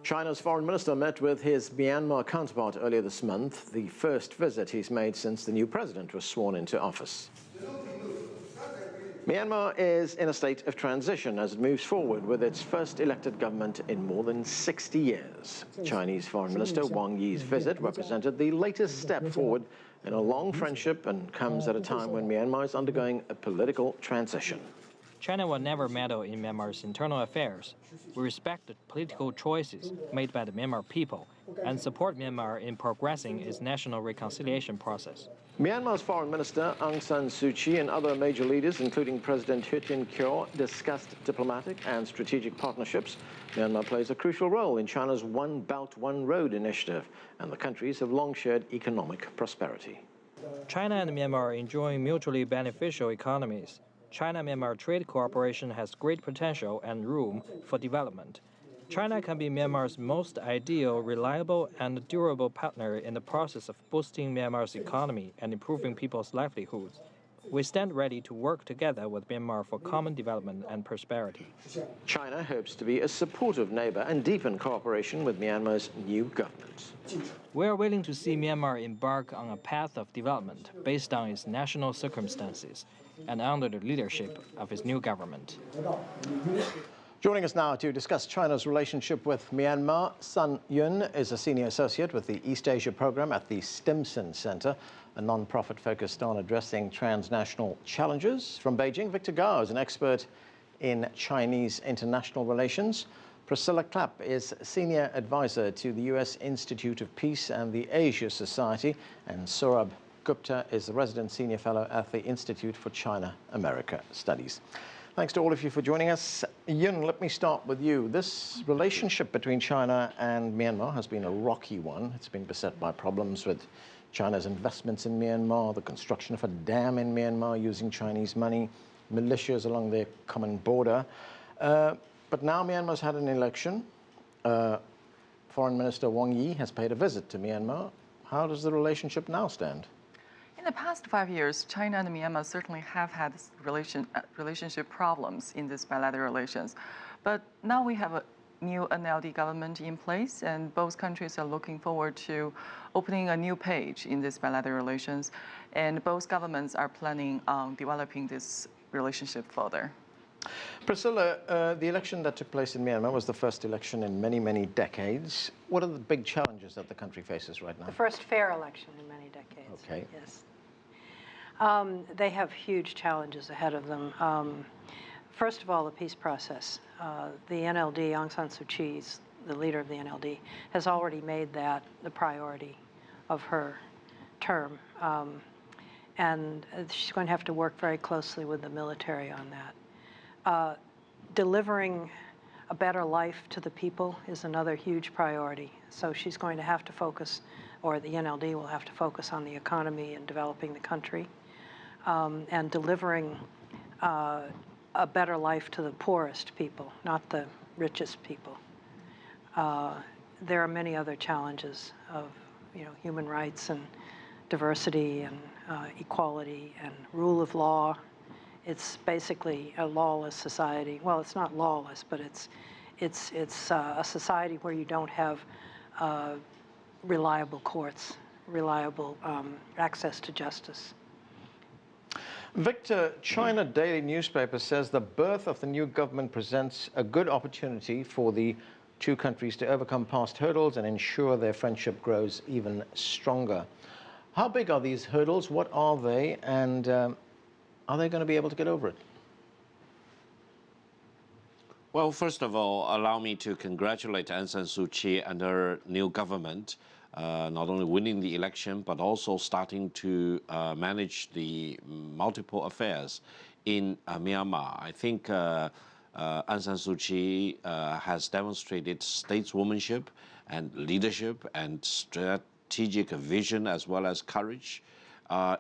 China's foreign minister met with his Myanmar counterpart earlier this month, the first visit he's made since the new president was sworn into office. Myanmar is in a state of transition as it moves forward with its first elected government in more than 60 years. Chinese Foreign Minister Wang Yi's visit represented the latest step forward in a long friendship and comes at a time when Myanmar is undergoing a political transition. China will never meddle in Myanmar's internal affairs. We respect the political choices made by the Myanmar people and support Myanmar in progressing its national reconciliation process. Myanmar's Foreign Minister Aung San Suu Kyi and other major leaders, including President Hu Jintao, discussed diplomatic and strategic partnerships. Myanmar plays a crucial role in China's One Belt, One Road initiative, and the countries have long shared economic prosperity. China and Myanmar are enjoying mutually beneficial economies. China-Myanmar trade cooperation has great potential and room for development. China can be Myanmar's most ideal, reliable, and durable partner in the process of boosting Myanmar's economy and improving people's livelihoods. We stand ready to work together with Myanmar for common development and prosperity. China hopes to be a supportive neighbor and deepen cooperation with Myanmar's new government. We are willing to see Myanmar embark on a path of development based on its national circumstances and under the leadership of its new government. Joining us now to discuss China's relationship with Myanmar, Sun Yun is a senior associate with the East Asia program at the Stimson Center, a non-profit focused on addressing transnational challenges. From Beijing, Victor Gao is an expert in Chinese international relations. Priscilla Clapp is senior advisor to the U.S. Institute of Peace and the Asia Society, and Saurabh Gupta is the resident senior fellow at the Institute for China-America Studies. Thanks to all of you for joining us. Yun, let me start with you. This relationship between China and Myanmar has been a rocky one. It's been beset by problems with China's investments in Myanmar, the construction of a dam in Myanmar using Chinese money, militias along their common border. But now Myanmar's had an election. Foreign Minister Wang Yi has paid a visit to Myanmar. How does the relationship now stand? In the past 5 years, China and Myanmar certainly have had relationship problems in these bilateral relations. But now we have a new NLD government in place, and both countries are looking forward to opening a new page in these bilateral relations. And both governments are planning on developing this relationship further. Priscilla, the election that took place in Myanmar was the first election in many, many decades. What are the big challenges that the country faces right now? The first fair election in many decades. Okay. Yes. They have huge challenges ahead of them. First of all, the peace process. The NLD, Aung San Suu Kyi, the leader of the NLD, has already made that the priority of her term. And she's going to have to work very closely with the military on that. Delivering a better life to the people is another huge priority. So she's going to have to focus, or the NLD will have to focus on the economy and developing the country, and delivering a better life to the poorest people, not the richest people. There are many other challenges of, human rights and diversity and equality and rule of law. It's basically a lawless society. Well, it's not lawless, but it's a society where you don't have reliable courts, reliable access to justice. Victor, China Daily newspaper says the birth of the new government presents a good opportunity for the two countries to overcome past hurdles and ensure their friendship grows even stronger. How big are these hurdles? What are they? And are they going to be able to get over it? Well, first of all, allow me to congratulate Aung San Suu Kyi and her new government, not only winning the election, but also starting to manage the multiple affairs in Myanmar. I think Aung San Suu Kyi has demonstrated stateswomanship and leadership and strategic vision as well as courage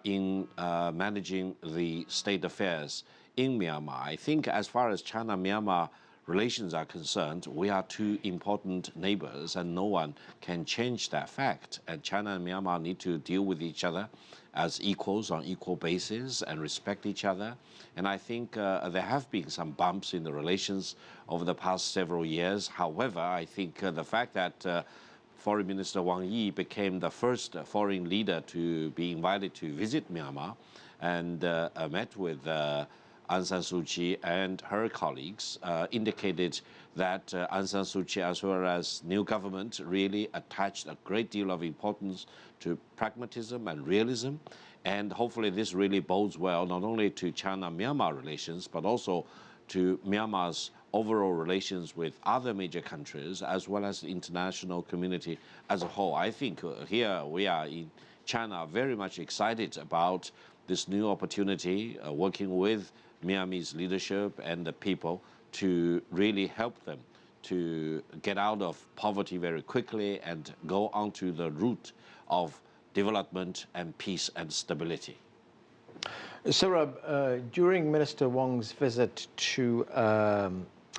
in managing the state affairs in Myanmar. I think as far as China-Myanmar relations are concerned, we are two important neighbors, and no one can change that fact. And China and Myanmar need to deal with each other as equals on equal basis and respect each other. And I think there have been some bumps in the relations over the past several years. However, I think the fact that Foreign Minister Wang Yi became the first foreign leader to be invited to visit Myanmar and met with Aung San Suu Kyi and her colleagues, indicated that Aung San Suu Kyi as well as new government really attached a great deal of importance to pragmatism and realism. And hopefully this really bodes well not only to China-Myanmar relations, but also to Myanmar's overall relations with other major countries, as well as the international community as a whole. I think here we are in China very much excited about this new opportunity, working with Myanmar's leadership and the people to really help them to get out of poverty very quickly and go onto the route of development and peace and stability. Saurabh, during Minister Wang's visit to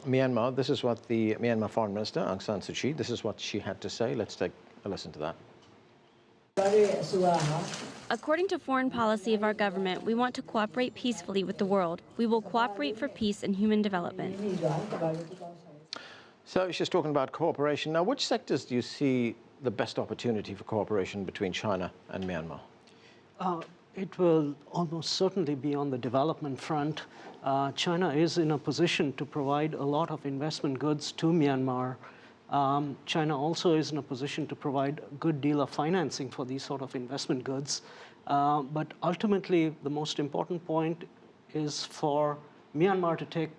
Myanmar, this is what the Myanmar Foreign Minister, Aung San Suu Kyi, this is what she had to say. Let's take a listen to that. According to foreign policy of our government, we want to cooperate peacefully with the world. We will cooperate for peace and human development. So she's talking about cooperation. Now, which sectors do you see the best opportunity for cooperation between China and Myanmar? It will almost certainly be on the development front. China is in a position to provide a lot of investment goods to Myanmar. China also is in a position to provide a good deal of financing for these sort of investment goods. But ultimately, the most important point is for Myanmar to take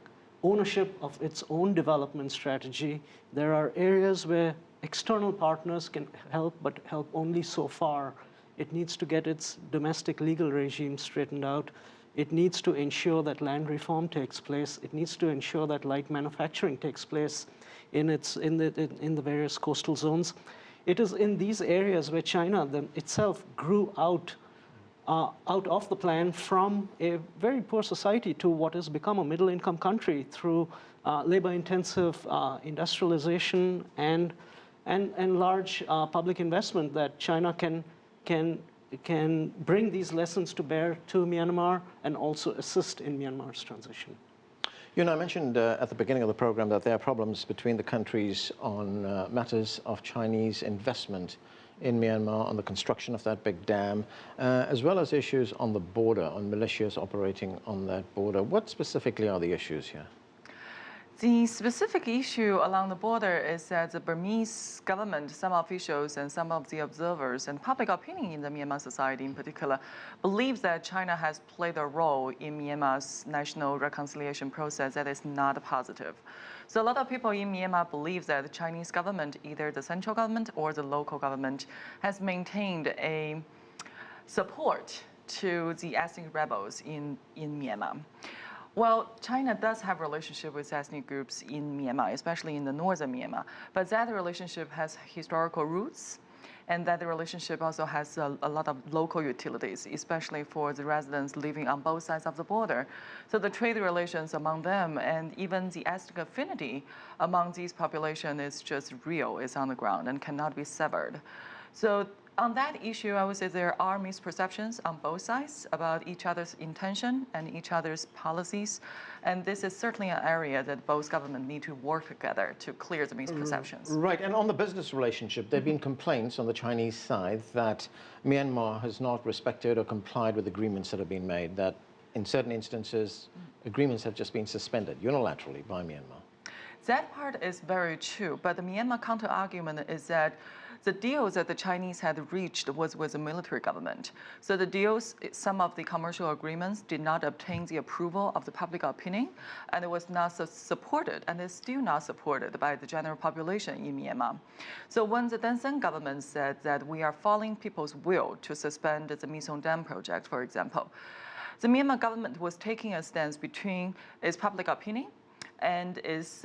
ownership of its own development strategy. There are areas where external partners can help, but help only so far. It needs to get its domestic legal regime straightened out. It needs to ensure that land reform takes place. It needs to ensure that light manufacturing takes place in the various coastal zones. It is in these areas where China itself grew out of the plan from a very poor society to what has become a middle-income country through labor-intensive industrialization and large public investment that China can bring these lessons to bear to Myanmar and also assist in Myanmar's transition. You know, I mentioned at the beginning of the program that there are problems between the countries on matters of Chinese investment in Myanmar, on the construction of that big dam, as well as issues on the border, on militias operating on that border. What specifically are the issues here? The specific issue along the border is that the Burmese government, some officials and some of the observers and public opinion in the Myanmar society in particular, believes that China has played a role in Myanmar's national reconciliation process that is not positive. So a lot of people in Myanmar believe that the Chinese government, either the central government or the local government, has maintained a support to the ethnic rebels in Myanmar. Well, China does have a relationship with ethnic groups in Myanmar, especially in the northern Myanmar, but that relationship has historical roots, and that the relationship also has a lot of local utilities, especially for the residents living on both sides of the border. So the trade relations among them and even the ethnic affinity among these populations is just real, it's on the ground and cannot be severed. So on that issue, I would say there are misperceptions on both sides about each other's intention and each other's policies. And this is certainly an area that both governments need to work together to clear the misperceptions. Right, and on the business relationship, there have been complaints on the Chinese side that Myanmar has not respected or complied with agreements that have been made, that in certain instances, agreements have just been suspended unilaterally by Myanmar. That part is very true, but the Myanmar counter-argument is that the deals that the Chinese had reached was with the military government. So the deals, some of the commercial agreements did not obtain the approval of the public opinion, and it was not supported, and is still not supported by the general population in Myanmar. So when the Then government said that we are following people's will to suspend the Misong Dam project, for example, the Myanmar government was taking a stance between its public opinion and its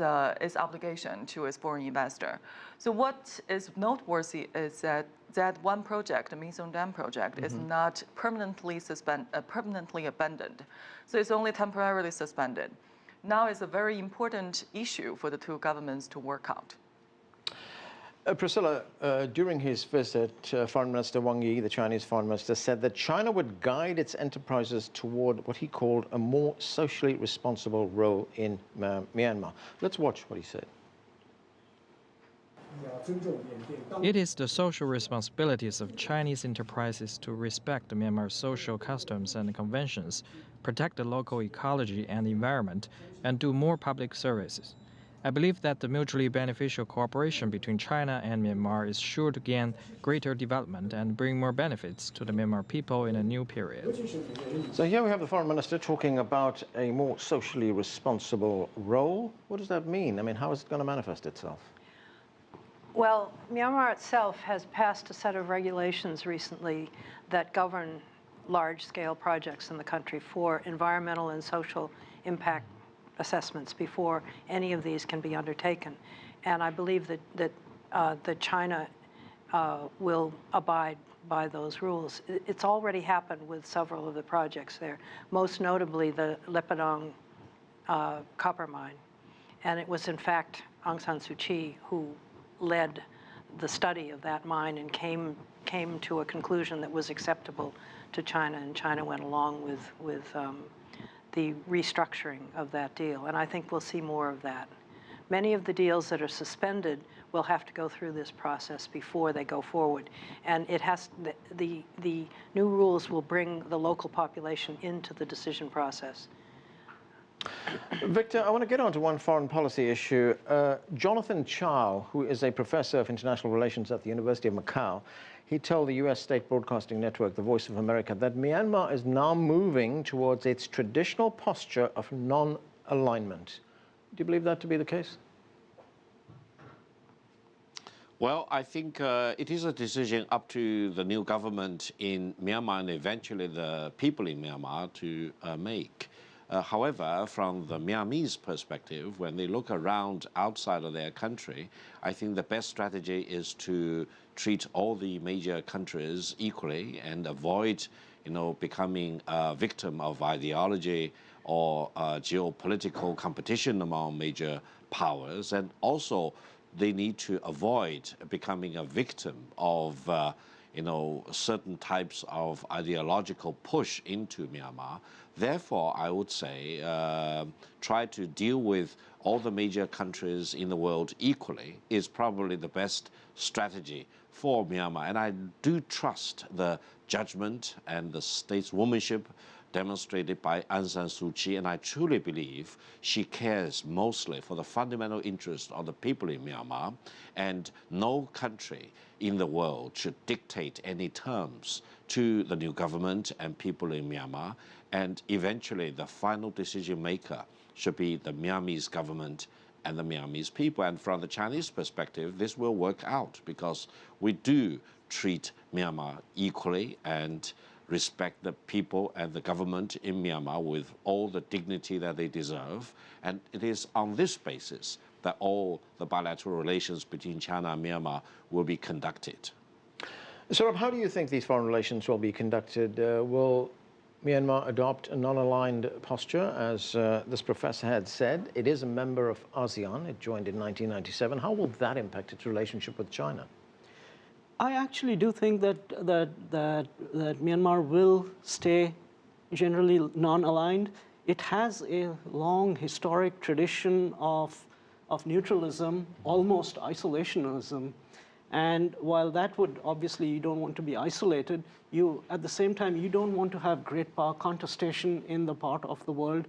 obligation to its foreign investor. So what is noteworthy is that one project, the Misong Dam project, is not permanently abandoned. So it's only temporarily suspended. now is a very important issue for the two governments to work out. Priscilla, during his visit, Foreign Minister Wang Yi, the Chinese foreign minister, said that China would guide its enterprises toward what he called a more socially responsible role in Myanmar. Let's watch what he said. It is the social responsibilities of Chinese enterprises to respect Myanmar's social customs and conventions, protect the local ecology and environment, and do more public services. I believe that the mutually beneficial cooperation between China and Myanmar is sure to gain greater development and bring more benefits to the Myanmar people in a new period. So here we have the foreign minister talking about a more socially responsible role. What does that mean? I mean, how is it going to manifest itself? Well, Myanmar itself has passed a set of regulations recently that govern large-scale projects in the country for environmental and social impact assessments before any of these can be undertaken. And I believe that China will abide by those rules. It's already happened with several of the projects there, most notably the Lepidong copper mine. And it was, in fact, Aung San Suu Kyi who led the study of that mine and came to a conclusion that was acceptable to China, and China went along with the restructuring of that deal. And I think we'll see more of that. Many of the deals that are suspended will have to go through this process before they go forward. And it has the new rules will bring the local population into the decision process. Victor, I want to get on to one foreign policy issue. Jonathan Chow, who is a professor of international relations at the University of Macau, he told the U.S. state broadcasting network, The Voice of America, that Myanmar is now moving towards its traditional posture of non-alignment. Do you believe that to be the case? Well, I think it is a decision up to the new government in Myanmar and eventually the people in Myanmar to make. However, from the Myanmarese perspective, when they look around outside of their country, I think the best strategy is to treat all the major countries equally and avoid, becoming a victim of ideology or geopolitical competition among major powers. And also, they need to avoid becoming a victim of certain types of ideological push into Myanmar. Therefore, I would say try to deal with all the major countries in the world equally is probably the best strategy for Myanmar. And I do trust the judgment and the stateswomanship demonstrated by Aung San Suu Kyi, and I truly believe she cares mostly for the fundamental interest of the people in Myanmar, and no country in the world should dictate any terms to the new government and people in Myanmar, and eventually the final decision maker should be the Myanmarese government and the Myanmarese people. And from the Chinese perspective, this will work out because we do treat Myanmar equally and respect the people and the government in Myanmar with all the dignity that they deserve. And it is on this basis that all the bilateral relations between China and Myanmar will be conducted. Saurabh, how do you think these foreign relations will be conducted? Will Myanmar adopt a non-aligned posture, as this professor had said? It is a member of ASEAN. It joined in 1997. How will that impact its relationship with China? I actually do think that Myanmar will stay generally non-aligned. It has a long historic tradition of neutralism, almost isolationism. And while that would, obviously, you don't want to be isolated, at the same time, you don't want to have great power contestation in the part of the world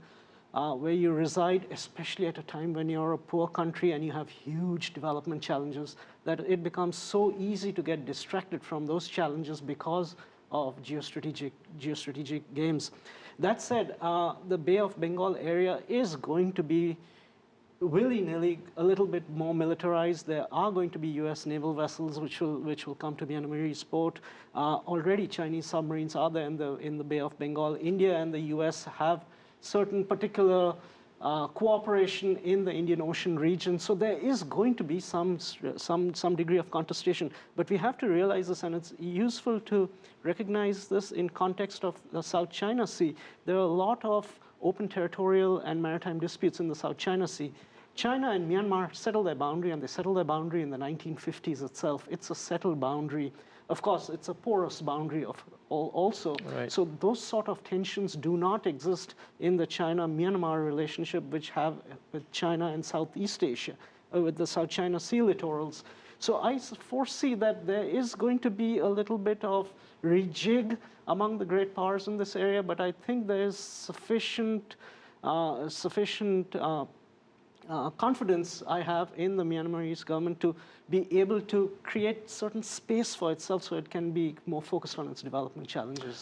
where you reside, especially at a time when you're a poor country and you have huge development challenges, that it becomes so easy to get distracted from those challenges because of geostrategic games. That said, the Bay of Bengal area is going to be willy-nilly a little bit more militarized. There are going to be US naval vessels which will come to Myanmarese port. Already Chinese submarines are there in the Bay of Bengal. India and the US have certain particular cooperation in the Indian Ocean region. So there is going to be some degree of contestation. But we have to realize this, and it's useful to recognize this in context of the South China Sea. There are a lot of open territorial and maritime disputes in the South China Sea. China and Myanmar settled their boundary, and they settled their boundary in the 1950s itself. It's a settled boundary. Of course, it's a porous boundary also. Right. So those sort of tensions do not exist in the China-Myanmar relationship, which have with China and Southeast Asia, with the South China Sea littorals. So I foresee that there is going to be a little bit of rejig among the great powers in this area, but I think there is sufficient confidence I have in the Myanmarese government to be able to create certain space for itself so it can be more focused on its development challenges.